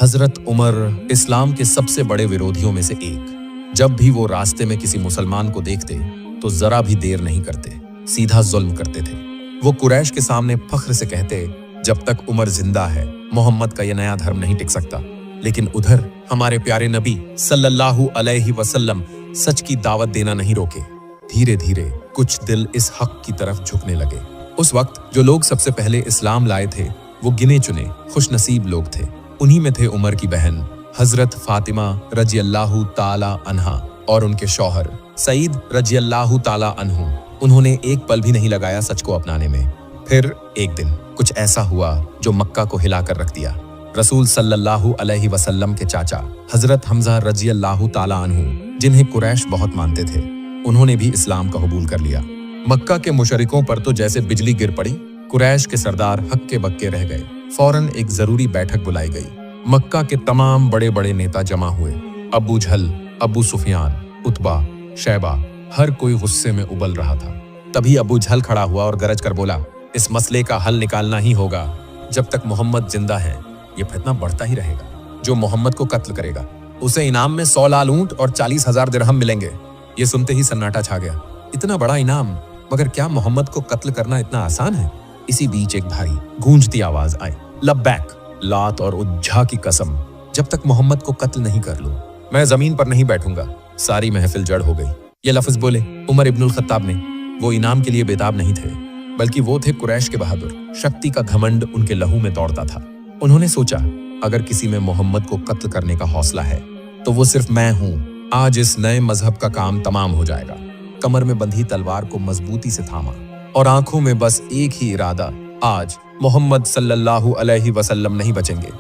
हजरत उमर इस्लाम के सबसे बड़े विरोधियों में से एक। जब भी वो रास्ते में किसी मुसलमान को देखते तो जरा भी देर नहीं करते, सीधा जुल्म करते थे। वो कुरैश के सामने फख्र से कहते, जब तक उमर जिंदा है मोहम्मद का ये नया धर्म नहीं टिक सकता। लेकिन उधर हमारे प्यारे नबी सल्लल्लाहु अलैहि वसल्लम सच की दावत देना नहीं रोके। धीरे धीरे कुछ दिल इस हक की तरफ झुकने लगे। उस वक्त जो लोग सबसे पहले इस्लाम लाए थे वो गिने चुने खुशनसीब लोग थे। उन्हीं में थे उमर की बहन हजरत फातिमा रजियल्लाहु ताला अन्हा और उनके शौहर सईद रजियल्लाहु ताला अन्हु। उन्होंने एक पल भी नहीं लगाया सच को अपनाने में। फिर एक दिन कुछ ऐसा हुआ जो मक्का को हिला कर रख दिया। रसूल सल्लल्लाहु अलैहि वसल्लम के चाचा हजरत हमजा रजियल्लाहु ताला अन्हु, जिन्हें कुरैश बहुत मानते थे, उन्होंने भी इस्लाम का कबूल कर लिया। मक्का के मुशरिकों पर तो जैसे बिजली गिर पड़ी। कुरैश के सरदार हक्के बक्के रह गए। फौरन एक जरूरी बैठक बुलाई गई। मक्का के तमाम बड़े बड़े नेता जमा हुए। अबू जहल, अबू सुफियान, उतबा, शैबा, हर कोई गुस्से में उबल रहा था। तभी अबू जहल खड़ा हुआ और गरज कर बोला, इस मसले का हल निकालना ही होगा। जब तक मोहम्मद जिंदा है ये फितना बढ़ता ही रहेगा। जो मोहम्मद को कत्ल करेगा उसे इनाम में 100 लाल ऊंट और 40,000 दिरहम मिलेंगे। ये सुनते ही सन्नाटा छा गया। इतना बड़ा इनाम, मगर क्या मोहम्मद को कत्ल करना इतना आसान है? इसी बीच एक भारी गूंजती आवाज आई, लब्बैक, लात और उज्जा की कसम, जब तक मोहम्मद को कत्ल नहीं कर लूं मैं जमीन पर नहीं बैठूंगा। सारी महफिल जड़ हो गई। ये लफ्ज बोले उमर इब्नुल खत्ताब ने। वो इनाम के लिए बेताब नहीं थे, बल्कि वो थे कुरैश के बहादुर। शक्ति का घमंड उनके लहू में दौड़ता था। उन्होंने सोचा, अगर किसी में मोहम्मद को कत्ल करने का हौसला है तो वो सिर्फ मैं हूं। आज इस नए मजहब का काम तमाम हो जाएगा। कमर में बंधी तलवार को मजबूती से थामा और आंखों में बस एक ही इरादा, आज मोहम्मद सल्लल्लाहु अलैहि वसल्लम नहीं बचेंगे।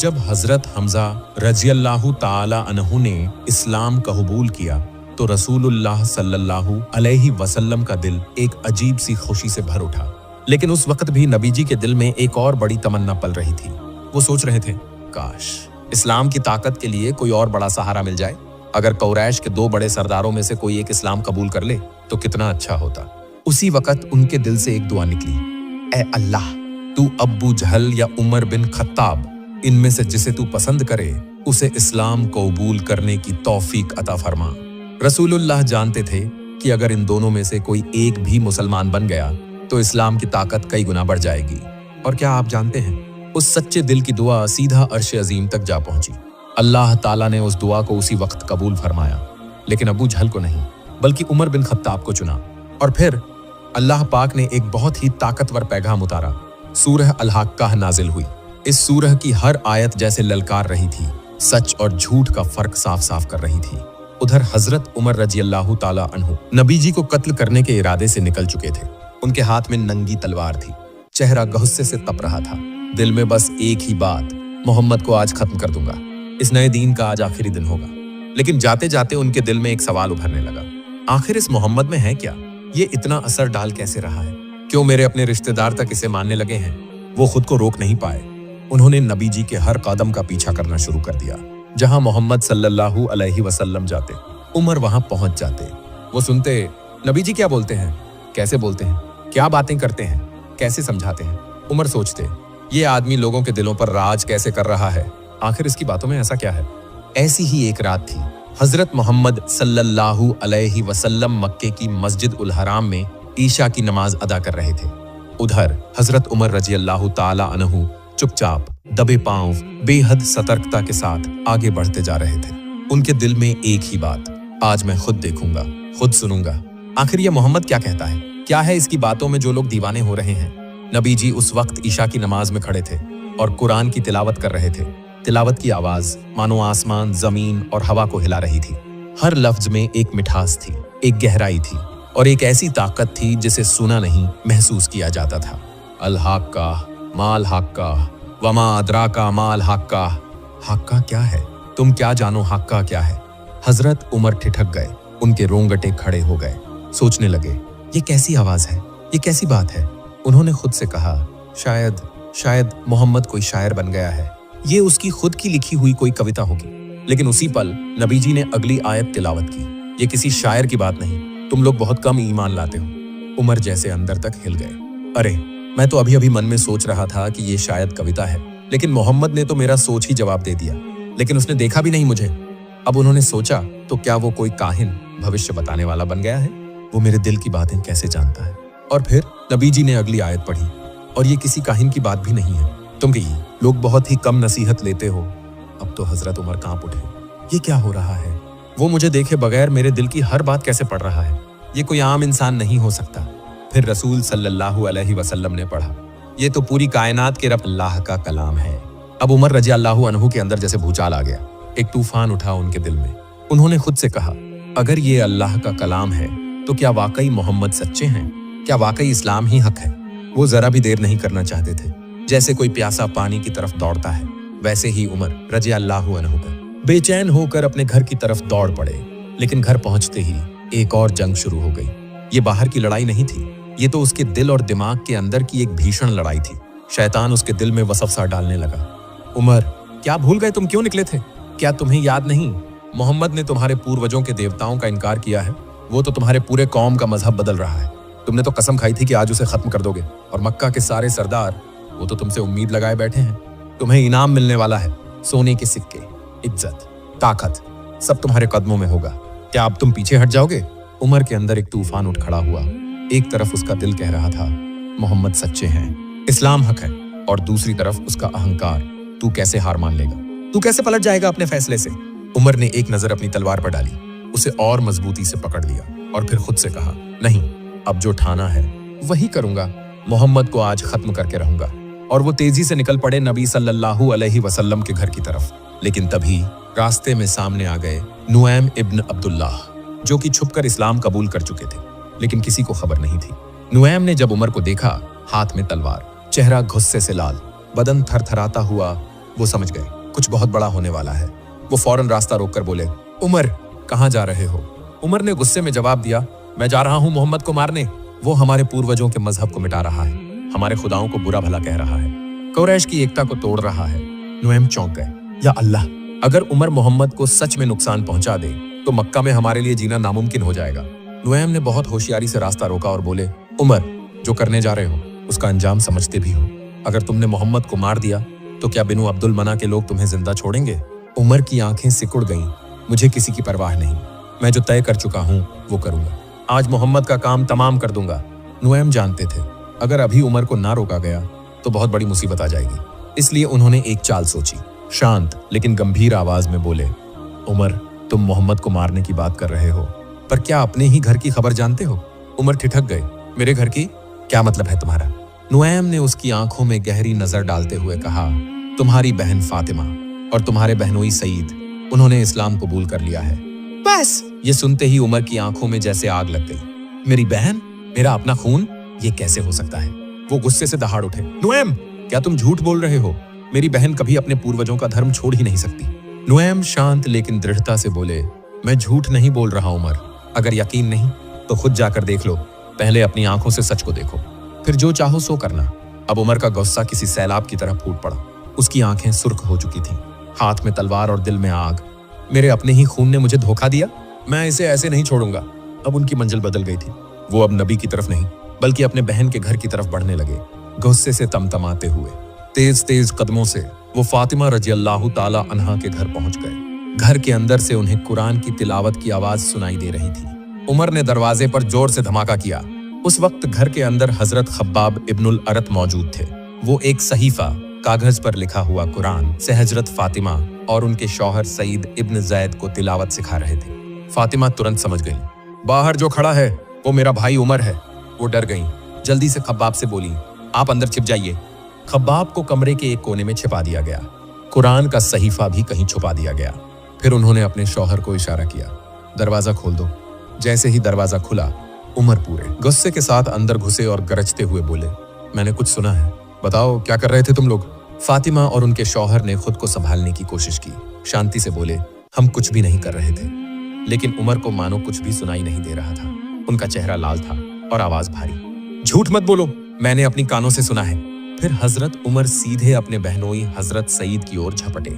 जब हजरत हमजा रजियल्लाहु ताला अन्हु ने इस्लाम का कबूल किया तो रसूलुल्लाह सल्लल्लाहु अलैहि वसल्लम का दिल एक अजीब सी खुशी से भर उठा। लेकिन उस वक्त भी नबी जी के दिल में एक और बड़ी तमन्ना पल रही थी। वो सोच रहे थे, काश इस्लाम की ताकत के लिए कोई और बड़ा सहारा मिल जाए। अगर कुरैश के 2 बड़े सरदारों में से कोई एक इस्लाम कबूल कर ले तो कितना अच्छा होता। उसी वक्त उनके दिल से एक दुआ निकली, ए अल्लाह, तू अब्बू जहल या उमर बिन खत्ताब, इनमें से जिसे तू पसंद करे उसे इस्लाम कबूल करने की तौफीक अता फरमा। रसूलुल्लाह जानते थे कि अगर इन दोनों में से कोई एक भी मुसलमान बन गया तो इस्लाम की ताकत कई गुना बढ़ जाएगी। और क्या आप जानते हैं, उस सच्चे दिल की दुआ सीधा अर्श अजीम तक जा पहुंची। अल्लाह ताला ने उस दुआ को उसी वक्त कबूल फरमाया, लेकिन अबू जहल को नहीं, बल्कि उमर बिन खत्ताब को चुना। और फिर अल्लाह पाक ने एक बहुत ही ताकतवर पैगाम उतारा। सूरह अल-हक्काह नाजिल हुई। इस सूरह की हर आयत जैसे ललकार रही थी, सच और झूठ का फर्क साफ साफ कर रही थी। उधर हजरत उमर रजियल्लाहु ताला अन्हु नबी जी को कत्ल करने के इरादे से निकल चुके थे। उनके हाथ में नंगी तलवार थी। चेहरा गुस्से से तप रहा था। दिल में बस एक ही बात, मोहम्मद को आज खत्म कर दूंगा। इस नए दीन का आज आखिरी दिन होगा। लेकिन जाते जाते उनके दिल में एक सवाल उभरने लगा, आखिर इस मोहम्मद में है क्या? ये इतना असर डाल कैसे रहा है? क्यों मेरे अपने रिश्तेदार तक इसे मानने लगे हैं? वो खुद को रोक नहीं पाए। उन्होंने नबी जी के हर कदम का पीछा करना शुरू कर दिया। जहां मोहम्मद सल्लल्लाहु अलैहि वसल्लम जाते उमर वहां पहुंच जाते। वो सुनते, नबी जी क्या बोलते हैं, कैसे बोलते हैं, क्या बातें करते हैं, कैसे समझाते हैं। उमर सोचते, ये आदमी लोगों के दिलों पर राज कैसे कर रहा है, आखिर इसकी बातों में ऐसा क्या है। ऐसी ही एक रात थी। हजरत मोहम्मद सल्लल्लाहु अलैहि वसल्लम मक्के की मस्जिद उल हराम में ईशा की नमाज अदा कर रहे थे। उधर हजरत उमर रजियल्लाहु ताला अन्हु चुपचाप दबे पांव बेहद सतर्कता के साथ आगे बढ़ते जा रहे थे। उनके दिल में एक ही बात, आज मैं खुद देखूंगा, खुद सुनूंगा, आखिर ये मोहम्मद क्या कहता है, क्या है इसकी बातों में जो लोग दीवाने हो रहे हैं। नबी जी उस वक्त ईशा की नमाज में खड़े थे और कुरान की तिलावत कर रहे थे। तिलावत की आवाज मानो आसमान, जमीन और हवा को हिला रही थी। हर लफ्ज में एक मिठास थी, एक गहराई थी और एक ऐसी ताकत थी जिसे सुना नहीं, महसूस किया जाता था। अल हक्का माल हक्का वमा अदराका माल हक्का। हक्का क्या है, तुम क्या जानो हक्का क्या है। हजरत उमर ठिठक गए। उनके रोंगटे खड़े हो गए। सोचने लगे, ये कैसी आवाज है, ये कैसी बात है। उन्होंने खुद से कहा, शायद मोहम्मद कोई शायर बन गया है, ये उसकी खुद की लिखी हुई कोई कविता होगी। लेकिन उसी पल नबी जी ने अगली आयत तिलावत की, ये किसी शायर की बात नहीं, तुम लोग बहुत कम ईमान लाते हो। उमर जैसे अंदर तक हिल गए। अरे, मैं तो अभी अभी मन में सोच रहा था कि ये शायद कविता है, लेकिन मोहम्मद ने तो मेरा सोच ही जवाब दे दिया, लेकिन उसने देखा भी नहीं मुझे। अब उन्होंने सोचा तो क्या वो कोई काहिन, भविष्य बताने वाला बन गया है? वो मेरे दिल की बातें कैसे जानता है? और फिर नबी जी ने अगली आयत पढ़ी, और ये किसी काहिन की बात भी नहीं है। तुम कहिए, लोग बहुत ही कम नसीहत लेते हो। अब तो हजरत उमर कांप उठे। ये क्या हो रहा है? वो मुझे देखे बगैर मेरे दिल की हर बात कैसे पढ़ रहा है? ये कोई आम इंसान नहीं हो सकता। फिर रसूल सल्लल्लाहु अलैहि वसल्लम ने पढ़ा, ये तो पूरी कायनात के रब अल्लाह का कलाम है। अब उमर रजी अल्लाहु अन्हु के अंदर जैसे भूचाल आ गया। एक तूफान उठा उनके दिल में। उन्होंने खुद से कहा, अगर ये अल्लाह का कलाम है तो क्या वाकई मोहम्मद सच्चे हैं? क्या वाकई इस्लाम ही हक है? वो जरा भी देर नहीं करना चाहते थे। जैसे कोई प्यासा पानी की तरफ दौड़ता है, वैसे ही उमर रजी अल्लाहु अन्हु बेचैन होकर अपने घर की तरफ दौड़ पड़े। लेकिन घर पहुंचते ही एक और जंग शुरू हो गई। ये बाहर की लड़ाई नहीं थी, ये तो उसके दिल और दिमाग के अंदर की एक भीषण लड़ाई थी। शैतान उसके दिल में वसवसा डालने लगा। उमर, क्या भूल गए तुम क्यों निकले थे? क्या तुम्हें याद नहीं, मोहम्मद ने तुम्हारे पूर्वजों के देवताओं का इनकार किया है। वो तो तुम्हारे पूरे कौम का मजहब बदल रहा है। तुमने तो कसम खाई थी कि आज उसे खत्म कर दोगे, और मक्का के सारे सरदार वो तो तुमसे उम्मीद लगाए बैठे हैं। तुम्हें इनाम मिलने वाला है, सोने के सिक्के, इज्जत, ताकत, सब तुम्हारे कदमों में होगा। क्या अब तुम पीछे हट जाओगे? उमर के अंदर एक तूफान उठ खड़ा हुआ। एक तरफ उसका दिल कह रहा था, मोहम्मद सच्चे हैं, इस्लाम हक है, और दूसरी तरफ उसका अहंकार, तू कैसे हार मान लेगा? तू कैसे पलट जाएगा अपने फैसले से? उमर ने एक नजर अपनी तलवार पर डाली, उसे और मजबूती से पकड़ लिया, और फिर खुद से कहा, नहीं, अब जो ठाना है वही करूंगा। मोहम्मद को आज खत्म करके रहूंगा। और वो तेजी से निकल पड़े नबी सल्लल्लाहु अलैहि वसल्लम के घर की तरफ। लेकिन तभी रास्ते में सामने आ गए नुऐम इब्न अब्दुल्लाह, जो कि छुपकर इस्लाम कबूल कर चुके थे, लेकिन किसी को खबर नहीं थी। नुऐम ने जब उमर को देखा, हाथ में तलवार, चेहरा गुस्से से लाल, बदन थरथराता हुआ, वो समझ गए कुछ बहुत बड़ा होने वाला है। वो फौरन रास्ता रोककर बोले, उमर, कहाँ जा रहे हो? उमर ने गुस्से में जवाब दिया, मैं जा रहा हूँ मोहम्मद को मारने। वो हमारे पूर्वजों के मजहब को मिटा रहा है, हमारे खुदाओं को बुरा भला कह रहा है, कुरैश की एकता को तोड़ रहा है। नुऐम चौंक गए, या अल्लाह, अगर उमर मोहम्मद को सच में नुकसान पहुंचा दे तो मक्का में हमारे लिए जीना नामुमकिन हो जाएगा। नुऐम ने बहुत होशियारी से रास्ता रोका और बोले, उमर, जो करने जा रहे हो उसका अंजाम समझते भी हो। अगर तुमने मोहम्मद को मार दिया तो क्या बिनु अब्दुल मना के लोग तुम्हें जिंदा छोड़ेंगे? उमर की आंखें सिकुड़ गईं। मुझे किसी की परवाह नहीं, मैं जो तय कर चुका हूँ वो करूंगा। आज मोहम्मद का काम तमाम कर दूंगा। नुऐम जानते थे, अगर अभी उमर को ना रोका गया तो बहुत बड़ी मुसीबत आ जाएगी। इसलिए उन्होंने एक चाल सोची। शांत लेकिन गंभीर आवाज में बोले, उमर, तुम मोहम्मद को मारने की बात कर रहे हो, पर क्या अपने ही घर की खबर जानते हो? उमर ठिठक गए, मेरे घर की क्या मतलब है तुम्हारा? नुऐम ने उसकी आंखों में गहरी नजर डालते हुए कहा, तुम्हारी बहन फातिमा और तुम्हारे बहनोई सईद, उन्होंने इस्लाम कबूल कर लिया है। बस! ये सुनते ही उमर की आंखों में जैसे आग लग गई। मेरी बहन, मेरा अपना खून, ये कैसे हो सकता है? वो गुस्से से दहाड़ उठे, नुऐम, क्या तुम झूठ बोल रहे हो? मेरी बहन कभी अपने पूर्वजों का धर्म छोड़ ही नहीं सकती। नुऐम शांत लेकिन दृढ़ता से बोले, मैं झूठ नहीं बोल रहा उमर। अगर यकीन नहीं तो खुद जाकर देख लो, पहले अपनी आंखों से सच को देखो, फिर जो चाहो सो करना। अब उमर का गुस्सा किसी सैलाब की तरह फूट पड़ा। उसकी आंखें सुर्ख हो चुकी थीं, हाथ में तलवार और दिल में आग। मेरे अपने ही खून ने मुझे धोखा दिया, मैं इसे ऐसे नहीं छोड़ूंगा। अब उनकी मंजिल बदल गई थी। वो अब नबी की तरफ नहीं बल्कि अपने बहन के घर की तरफ बढ़ने लगे, गुस्से से तमतमाते हुए। तेज तेज कदमों से वो फातिमा रजी अल्लाह ताला अन्हा के घर पहुंच गए। घर के अंदर से उन्हें कुरान की तिलावत की आवाज सुनाई दे रही थी। उमर ने दरवाजे पर जोर से धमाका किया। उस वक्त घर के अंदर हजरत खब्बाब इब्नुल अरत मौजूद थे। वो एक सहीफा, कागज पर लिखा हुआ कुरान से हजरत फातिमा और उनके शौहर सईद इब्न जैद को तिलावत सिखा रहे थे। फातिमा तुरंत समझ गई, बाहर जो खड़ा है वो मेरा भाई उमर है। वो डर गईं, जल्दी से खब्बाब से बोली, आप अंदर छिप जाइए। खब्बाब को कमरे के एक कोने में छिपा दिया गया। कुरान का सहीफा भी कहीं छुपा दिया गया। फिर उन्होंने अपने शौहर को इशारा किया, दरवाजा खोल दो। जैसे ही दरवाजा खुला, उमर पूरे गुस्से के साथ अंदर घुसे और गरजते हुए बोले, मैंने कुछ सुना है, बताओ क्या कर रहे थे तुम लोग? फातिमा और उनके शौहर ने खुद को संभालने की कोशिश की। शांति से बोले, हम कुछ भी नहीं कर रहे थे। लेकिन उमर को मानो कुछ भी सुनाई नहीं दे रहा था। उनका चेहरा लाल था और आवाज भारी। झूठ मत बोलो, मैंने अपनी कानों से सुना है। फिर हजरत उमर सीधे अपने बहनोई हजरत सईद की ओर झपटे।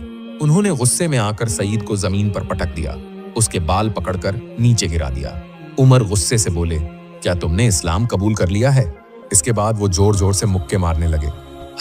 उन्होंने गुस्से में आकर सईद को जमीन पर पटक दिया, उसके बाल पकड़कर नीचे गिरा दिया। उमर गुस्से से बोले, क्या तुमने इस्लाम कबूल कर लिया है? इसके बाद वो जोर जोर से मुक्के मारने लगे।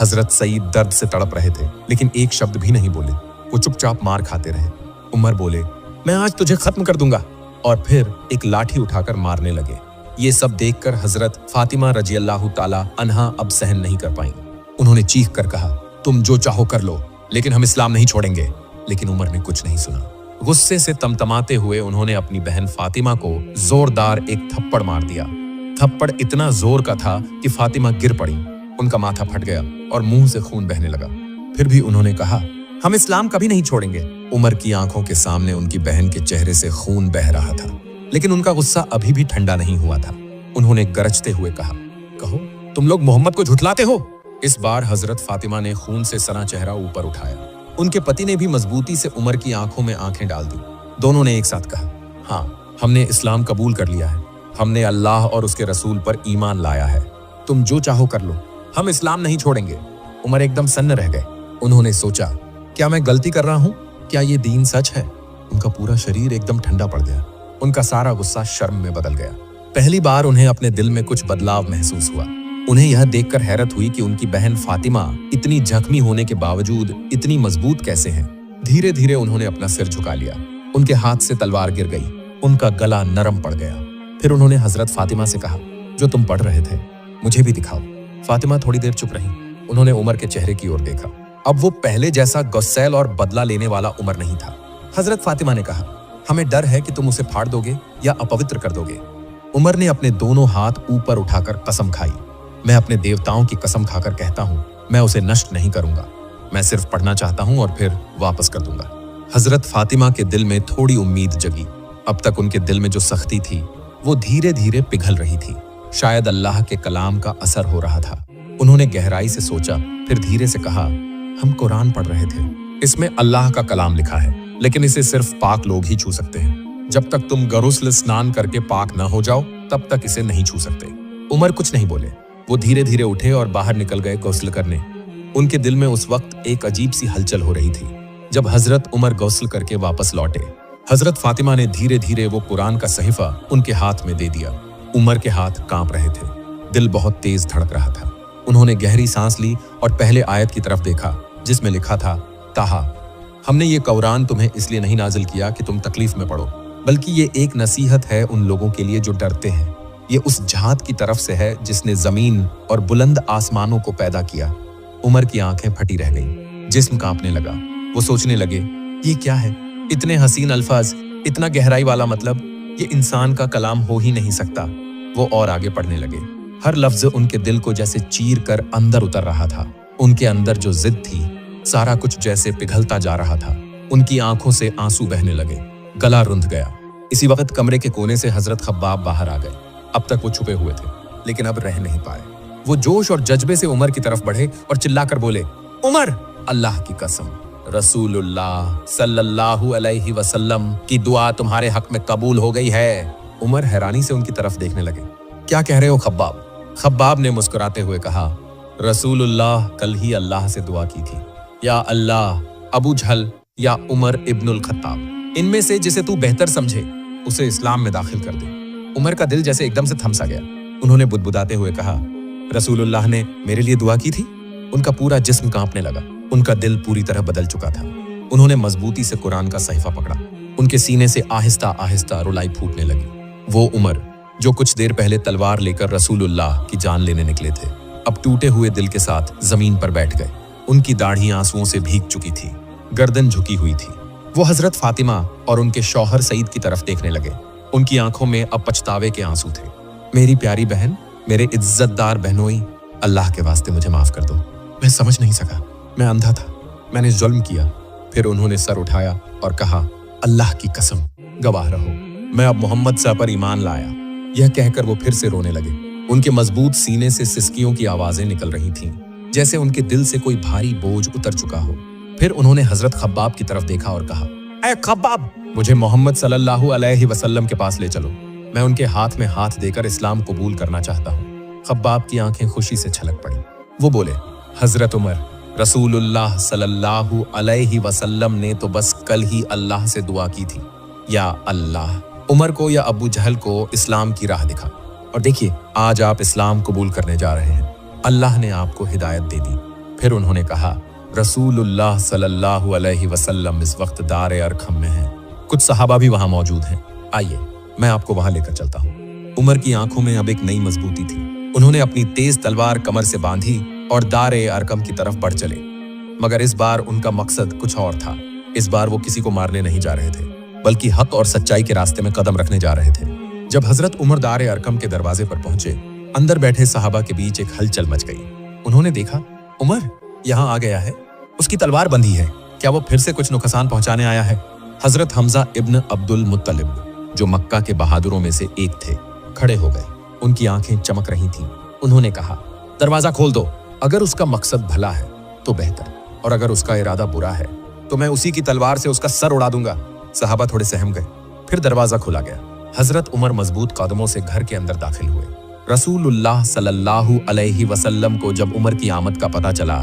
हजरत सईद दर्द से तड़प रहे थे, लेकिन एक शब्द भी नहीं बोले। वो चुपचाप मार खाते रहे। उमर बोले, मैं आज तुझे खत्म कर दूंगा, और फिर एक लाठी उठाकर मारने लगे। ये सब देखकर हजरत फातिमा रजी अल्लाह ताला अन्हा अब सहन नहीं कर पाई। उन्होंने चीख कर कहा, तुम जो चाहो कर लो, लेकिन हम इस्लाम नहीं छोड़ेंगे। लेकिन उमर ने कुछ नहीं सुना। गुस्से से तमतमाते हुए उन्होंने अपनी बहन फातिमा को जोरदार एक थप्पड़ मार दिया। थप्पड़ इतना जोर का था कि फातिमा गिर पड़ी। उनका माथा फट गया और मुंह से खून बहने लगा। फिर भी उन्होंने कहा, हम इस्लाम कभी नहीं छोड़ेंगे। उमर की आंखों के सामने उनकी बहन के चेहरे से खून बह रहा था, लेकिन उनका गुस्सा अभी भी ठंडा नहीं हुआ था। उन्होंने गरजते हुए कहा, कहो, तुम लोग मोहम्मद को झुठलाते हो। इस बार हजरत फातिमा ने खून से सना चेहरा ऊपर उठाया। उनके पति ने भी मजबूती से उमर की आंखों में आंखें डाल दी। दोनों ने एक साथ कहा, हाँ, हमने इस्लाम कबूल कर लिया है। हमने अल्लाह और उसके रसूल पर ईमान लाया है। तुम जो चाहो कर लो, हम इस्लाम नहीं छोड़ेंगे। उमर एकदम सन्न रह गए। उन्होंने सोचा, क्या मैं गलती कर रहा हूँ? क्या ये दीन सच है? उनका पूरा शरीर एकदम ठंडा पड़ गया। उनका सारा गुस्सा शर्म में बदल गया। पहली बार उन्हें अपने दिल में कुछ बदलाव महसूस हुआ। उन्हें यह देखकर हैरत हुई कि उनकी बहन फातिमा इतनी जख्मी होने के बावजूद इतनी मजबूत कैसे हैं। धीरे धीरे उन्होंने अपना सिर झुका लिया। उनके हाथ से तलवार गिर गई। उनका गला नरम पड़ गया। फिर उन्होंने हजरत फातिमा से कहा, जो तुम पढ़ रहे थे मुझे भी दिखाओ। फातिमा थोड़ी देर चुप रही। उन्होंने उमर के चेहरे की ओर देखा। अब वो पहले जैसा गुस्सैल और बदला लेने वाला उमर नहीं था। हजरत फातिमा ने कहा, हमें डर है कि तुम उसे फाड़ दोगे या अपवित्र कर दोगे। उमर ने अपने दोनों हाथ ऊपर उठाकर कसम खाई, मैं अपने देवताओं की कसम खाकर कहता हूँ, मैं उसे नष्ट नहीं करूंगा। मैं सिर्फ पढ़ना चाहता हूँ और फिर वापस कर दूंगा। हजरत फातिमा के दिल में थोड़ी उम्मीद जगी। अब तक उनके दिल में जो सख्ती थी वो धीरे धीरे पिघल रही थी। शायद अल्लाह के कलाम का असर हो रहा था। उन्होंने गहराई से सोचा, फिर धीरे से कहा, हम कुरान पढ़ रहे थे। इसमें अल्लाह का कलाम लिखा है, लेकिन इसे सिर्फ पाक लोग ही छू सकते हैं। जब तक तुम गरुस्ल स्नान करके पाक न हो जाओ, तब तक इसे नहीं छू सकते। उमर कुछ नहीं बोले। वो धीरे धीरे उठे और बाहर निकल गए गौस्ल करने। उनके दिल में उस वक्त एक अजीब सी हलचल हो रही थी। जब हजरत उमर गौस्ल करके वापस लौटे, हजरत फातिमा ने धीरे धीरे वो कुरान का सहीफा उनके हाथ में दे दिया। उमर के हाथ कांप रहे थे। दिल बहुत तेज धड़क रहा था। उन्होंने गहरी सांस ली और पहले आयत की तरफ देखा, जिसमें लिखा था, ताहा, हमने ये कुरान तुम्हें इसलिए नहीं नाजिल किया कि तुम तकलीफ में पड़ो, बल्कि ये एक नसीहत है उन लोगों के लिए जो डरते हैं। ये उस जात की तरफ से है जिसने जमीन और बुलंद आसमानों को पैदा किया। उमर की आंखें फटी रह गईं, जिस्म कांपने लगा। वो सोचने लगे, ये क्या है? इतने हसीन अल्फाज, इतना गहराई वाला मतलब, ये इंसान का कलाम हो ही नहीं सकता। वो और आगे पढ़ने लगे। हर लफ्ज उनके दिल को जैसे चीर कर अंदर उतर रहा था। उनके अंदर जो जिद थी, सारा कुछ जैसे पिघलता जा रहा था। उनकी आंखों से आंसू बहने लगे। गला रुंध गया। इसी वक्त कमरे के कोने से हजरत खब्बाब बाहर आ गए। अब तक वो छुपे हुए थे, लेकिन अब रह नहीं पाए। वो जोश और जज्बे से उमर की तरफ बढ़े और चिल्लाकर बोले, उमर, अल्लाह की कसम, रसूलुल्लाह सल्लल्लाहु अलैहि वसल्लम की दुआ तुम्हारे हक में कबूल हो गई है। उमर हैरानी से उनकी तरफ देखने लगे। क्या कह रहे हो खब्बाब? खब्बाब ने मुस्कुराते हुए कहा, रसूलुल्लाह कल ही अल्लाह से दुआ की थी, या अल्लाह, अबू जहल या उमर इब्नुल खत्ताब, इनमें से जिसे तू बेहतर समझे उसे इस्लाम में दाखिल कर दे। उमर का दिल जैसे एकदम से थम सा गया। उन्होंने बुदबुदाते हुए कहा, रसूलुल्लाह ने मेरे लिए दुआ की थी? उनका पूरा जिस्म कांपने लगा। उनका दिल पूरी तरह बदल चुका था। उन्होंने मजबूती से कुरान का सहीफा पकड़ा। उनके सीने से आहिस्ता आहिस्ता रुलाई फूटने लगी। वो उमर जो कुछ देर पहले तलवार लेकर रसूलुल्लाह की जान लेने निकले थे, अब टूटे हुए दिल के साथ जमीन पर बैठ गए। उनकी दाढ़ी आंसुओं से भीग चुकी थी, गर्दन झुकी हुई थी। वो हजरत फातिमा और उनके शौहर सईद की तरफ देखने लगे। उनकी आंखों में अब पछतावे के आंसू थे। मेरी प्यारी बहन, मेरे इज्जतदार बहनोई, अल्लाह के वास्ते मुझे माफ कर दो। मैं समझ नहीं सका, मैं अंधा था, मैंने जुल्म किया। फिर उन्होंने सर उठाया और कहा, अल्लाह की कसम, गवाह रहो, मैं अब मोहम्मद साहब पर ईमान लाया। यह कहकर वो फिर से रोने लगे। उनके मजबूत सीने से सिसकियों की आवाजें निकल रही थीं, जैसे उनके दिल से कोई भारी बोझ उतर चुका हो। फिर उन्होंने हजरत खब्बाब की तरफ देखा और कहा, ऐ खब्बाब, मुझे मोहम्मद सल्लल्लाहु अलैहि वसल्लम के पास ले चलो। मैं उनके हाथ में हाथ देकर इस्लाम कबूल करना चाहता हूँ। खब्बाब की आंखें खुशी से छलक पड़ी। वो बोले, हजरत उमर, रसूलुल्लाह सल्लल्लाहु अलैहि वसल्लम ने तो बस कल ही अल्लाह से दुआ की थी, या अल्लाह, उमर को या अबू जहल को इस्लाम की राह दिखा, और देखिए आज आप इस्लाम कबूल करने जा रहे हैं। अल्लाह ने आपको हिदायत दे दी। फिर उन्होंने कहा, रसूलुल्लाह सल्लल्लाहु अलैहि वसल्लम इस वक्त दार अरकम में हैं। कुछ सहाबा भी वहां मौजूद हैं, आइए मैं आपको वहां लेकर चलता हूँ। उमर की आंखों में अब एक नई मजबूती थी। उन्होंने अपनी तेज तलवार कमर से बांधी और दार अरकम की तरफ बढ़ चले। मगर इस बार उनका मकसद कुछ और था। इस बार वो किसी को मारने नहीं जा रहे थे, बल्कि हक और सच्चाई के रास्ते में कदम रखने जा रहे थे। जब हजरत उमर दार अरकम के दरवाजे पर पहुंचे, अंदर बैठे सहाबा के बीच एक हलचल मच गई। उन्होंने देखा, उमर यहाँ आ गया है, उसकी तलवार बंधी है। क्या वो फिर से कुछ नुकसान पहुंचाने आया है? हजरत हमजा इब्न अब्दुल मुत्तलिब, जो मक्का के बहादुरों में से एक थे, खड़े हो गए। उनकी आंखें चमक रही थीं। उन्होंने कहा, दरवाजा खोल दो। अगर उसका मकसद भला है तो बेहतर, और अगर उसका इरादा बुरा है तो मैं उसी की तलवार से उसका सर उड़ा दूंगा। सहाबा थोड़े सहम गए। फिर दरवाजा खोला गया। हजरत उमर मजबूत कदमों से घर के अंदर दाखिल हुए। रसूलुल्लाह सल्लल्लाहु अलैहि वसल्लम को जब उमर की आमद का पता चला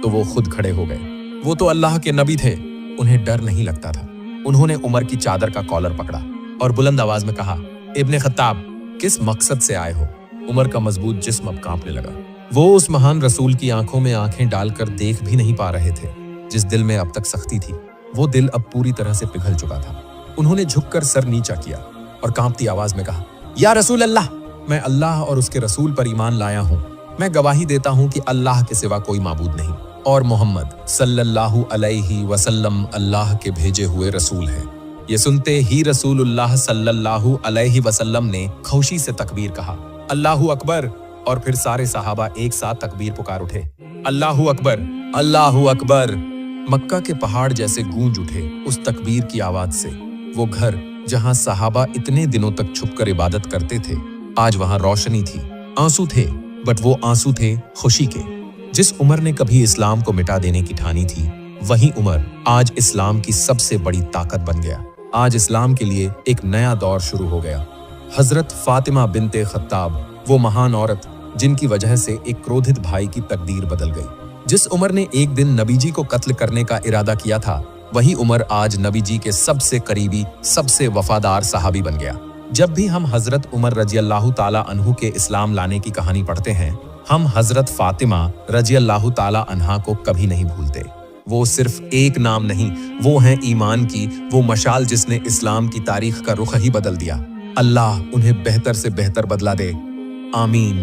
तो वो खुद खड़े हो गए। वो तो अल्लाह के नबी थे, उन्हें डर नहीं लगता था। उन्होंने उमर की चादर का कॉलर पकड़ा और बुलंद आवाज में कहा, इब्ने खत्ताब, किस मकसद से आए हो? उमर का मजबूत जिस्म अब कांपने लगा। वो उस महान रसूल की आंखों में आंखें डालकर देख भी नहीं पा रहे थे। जिस दिल में अब तक सख्ती थी, वो दिल अब पूरी तरह से पिघल चुका था। उन्होंने झुककर सर नीचा किया और कांपती आवाज में कहा, या रसूल अल्लाह, मैं अल्लाह और उसके रसूल पर ईमान लाया हूँ। मैं गवाही देता हूँ कि अल्लाह के सिवा कोई माबूद नहीं और मोहम्मद सल्लल्लाहु अलैहि वसल्लम अल्लाह के भेजे हुए रसूल हैं। ये सुनते ही रसूलुल्लाह सल्लल्लाहु अलैहि वसल्लम ने खौशी से तकबीर कहा, अल्लाहु अकबर, और फिर सारे सहाबा एक साथ तकबीर पुकार उठे, अल्लाहु अकबर, अल्लाहु अकबर। मक्का के पहाड़ जैसे गूंज उठे उस तकबीर की आवाज से। वो घर जहां सहाबा इतने दिनों तक छुपकर इबादत करते थे, आज वहां रोशनी थी। आंसू थे, बट वो आंसू थे खुशी के। जिस उमर ने कभी इस्लाम को मिटा देने की ठानी थी, वही उमर आज इस्लाम की सबसे बड़ी ताकत बन गया। आज इस्लाम के लिए एक नया दौर शुरू हो गया। हजरत फातिमा बिनते खत्ताब, वो महान औरत जिनकी वजह से एक क्रोधित भाई की तकदीर बदल गई। जिस उमर ने एक दिन नबी जी को कत्ल करने का इरादा किया था, वही उमर आज नबी जी के सबसे करीबी, सबसे वफादार सहाबी बन गया। जब भी हम हजरत उमर रजियल्लाहु ताला अन्हु के इस्लाम लाने की कहानी पढ़ते हैं, हम हजरत फातिमा रजियल्लाहु ताला अन्हा को कभी नहीं भूलते। वो सिर्फ एक नाम नहीं, वो हैं ईमान की वो मशाल जिसने इस्लाम की तारीख का रुख ही बदल दिया। अल्लाह उन्हें बेहतर से बेहतर बदला दे। आमीन।